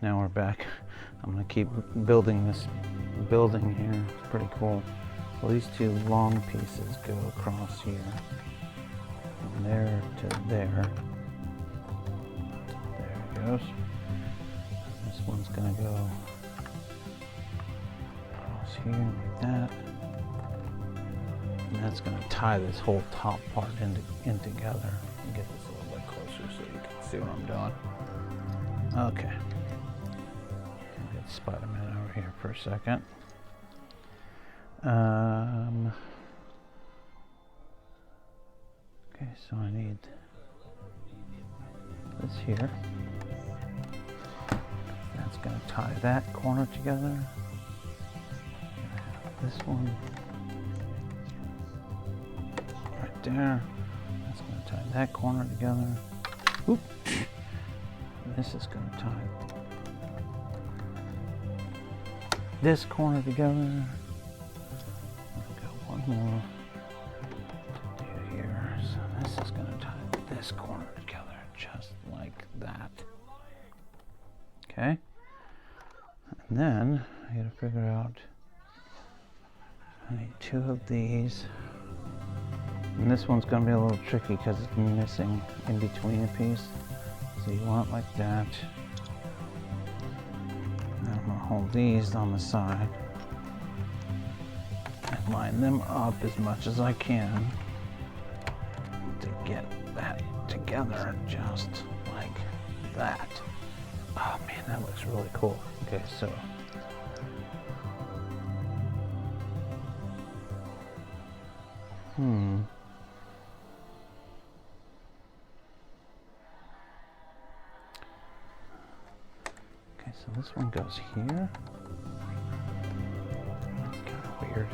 now we're back. I'm gonna keep building this building here. It's pretty cool. Well, these two long pieces go across here, from there to there. There it goes. This one's gonna go across here like that. And that's going to tie this whole top part in together. Let me get this a little bit closer so you can see what I'm doing. Okay. I'll get Spider-Man over here for a second. Okay, so I need this here. That's going to tie that corner together. This one. There. That's going to tie that corner together. Oop. This is going to tie this corner together. I've got one more to do here. So this is going to tie this corner together just like that. Okay. And then I got to figure out, I need two of these. And this one's going to be a little tricky because it's missing in between a piece. So you want it like that. And I'm going to hold these on the side and line them up as much as I can to get that together just like that. Oh man, that looks really cool. Okay, so so this one goes here. That's kind of weird.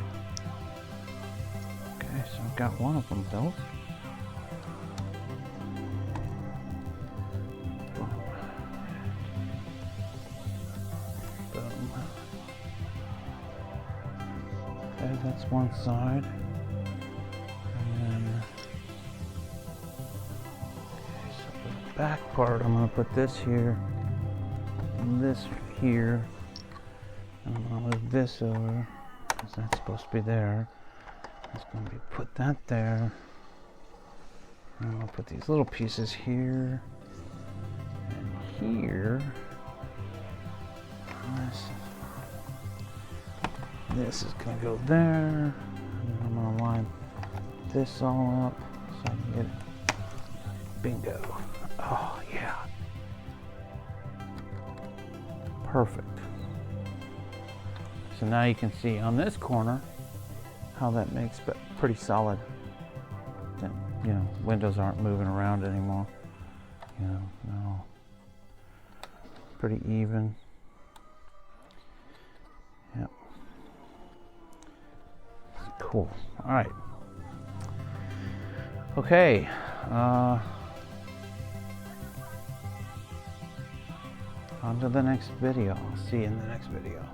Okay, so I've got one of them built. Boom. Boom. Okay, that's one side. And then, okay, so for the back part, I'm going to put this here. This here, and I'm going to move this over because that's supposed to be there. It's going to be put that there, and I'm going to put these little pieces here and here. This is going to go there, and then I'm going to line this all up so I can get it. Bingo. Oh yeah. Perfect. So now you can see on this corner how that makes it pretty solid. That, you know, windows aren't moving around anymore. You know, no. Pretty even. Yep. Cool. All right. Okay. On to the next video. I'll see you in the next video.